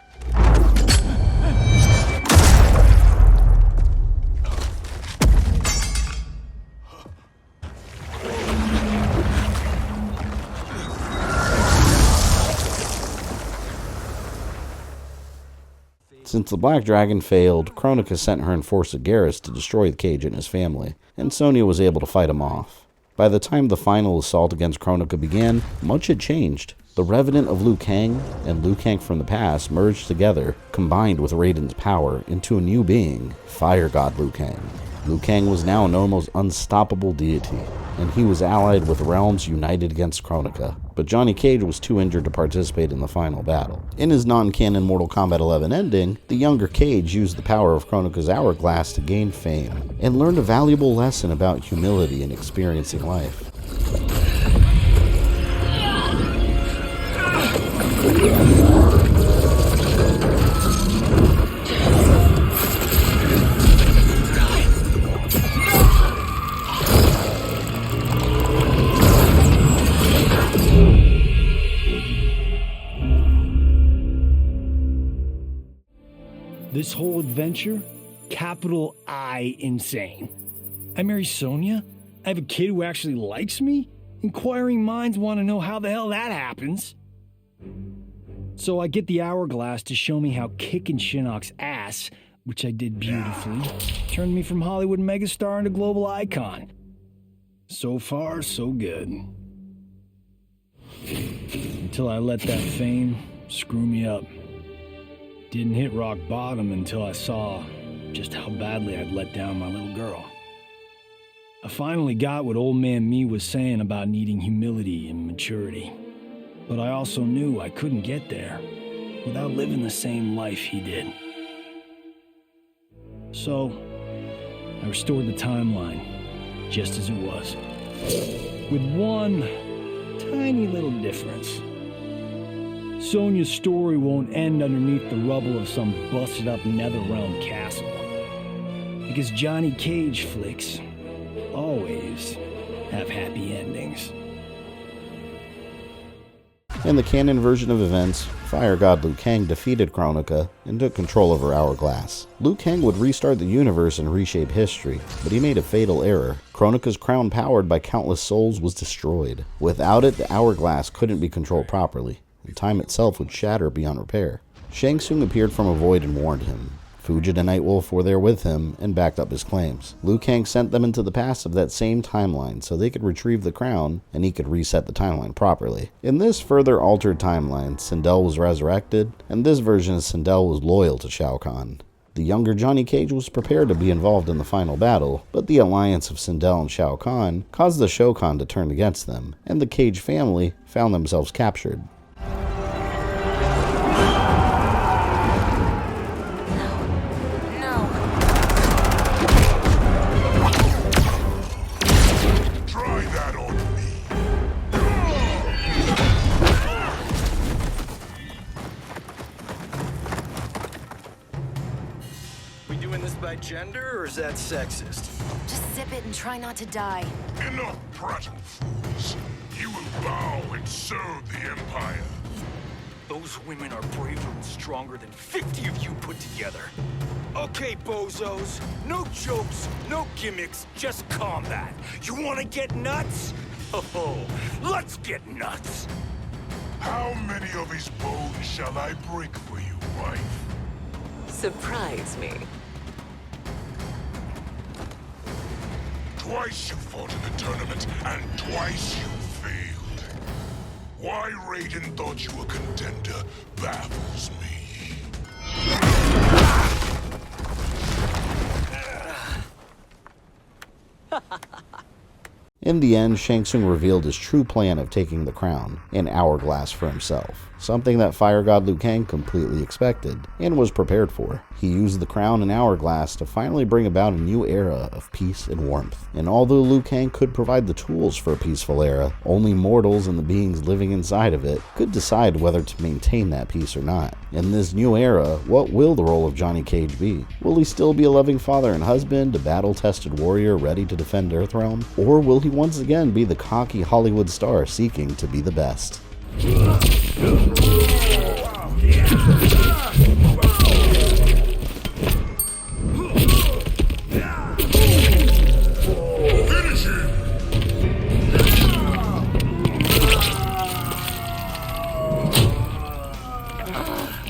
Since the Black Dragon failed, Kronika sent her enforcer Garrus to destroy the Cage and his family, and Sonya was able to fight him off. By the time the final assault against Kronika began, much had changed. The Revenant of Liu Kang and Liu Kang from the past merged together, combined with Raiden's power, into a new being, Fire God Liu Kang. Liu Kang was now an almost unstoppable deity, and he was allied with realms united against Kronika. But Johnny Cage was too injured to participate in the final battle. In his non-canon Mortal Kombat 11 ending, the younger Cage used the power of Kronika's hourglass to gain fame, and learned a valuable lesson about humility and experiencing life. This whole adventure Capital I insane. I marry Sonya? I have a kid who actually likes me? Inquiring minds want to know how the hell that happens. So I get the hourglass to show me how kicking Shinnok's ass, which I did beautifully, turned me from Hollywood megastar into global icon. So far, so good. Until I let that fame screw me up. Didn't hit rock bottom until I saw just how badly I'd let down my little girl. I finally got what old man me was saying about needing humility and maturity. But I also knew I couldn't get there without living the same life he did. So, I restored the timeline, just as it was. With one tiny little difference. Sonya's story won't end underneath the rubble of some busted-up Netherrealm castle. Because Johnny Cage flicks always have happy endings. In the canon version of events, Fire God Liu Kang defeated Kronika and took control over Hourglass. Liu Kang would restart the universe and reshape history, but he made a fatal error. Kronika's crown, powered by countless souls, was destroyed. Without it, the Hourglass couldn't be controlled properly, and time itself would shatter beyond repair. Shang Tsung appeared from a void and warned him. Fujin and Nightwolf were there with him and backed up his claims. Liu Kang sent them into the past of that same timeline so they could retrieve the crown and he could reset the timeline properly. In this further altered timeline, Sindel was resurrected, and this version of Sindel was loyal to Shao Kahn. The younger Johnny Cage was prepared to be involved in the final battle, but the alliance of Sindel and Shao Kahn caused the Shokan to turn against them, and the Cage family found themselves captured. Gender, or is that sexist? Just sip it and try not to die. Enough prattle, fools. You will bow and serve the Empire. Those women are braver and stronger than 50 of you put together. Okay, bozos. No jokes, no gimmicks, just combat. You wanna get nuts? Oh, let's get nuts. How many of his bones shall I break for you, wife? Surprise me. Twice you fought in the tournament, and twice you failed. Why Raiden thought you a contender baffles me. In the end, Shang Tsung revealed his true plan of taking the crown and Hourglass for himself, something that Fire God Liu Kang completely expected and was prepared for. He used the crown and Hourglass to finally bring about a new era of peace and warmth. And although Liu Kang could provide the tools for a peaceful era, only mortals and the beings living inside of it could decide whether to maintain that peace or not. In this new era, what will the role of Johnny Cage be? Will he still be a loving father and husband, a battle-tested warrior ready to defend Earthrealm? Or will he once again be the cocky Hollywood star seeking to be the best?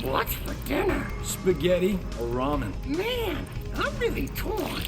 What's for dinner? Spaghetti or ramen? Man, I'm really torn.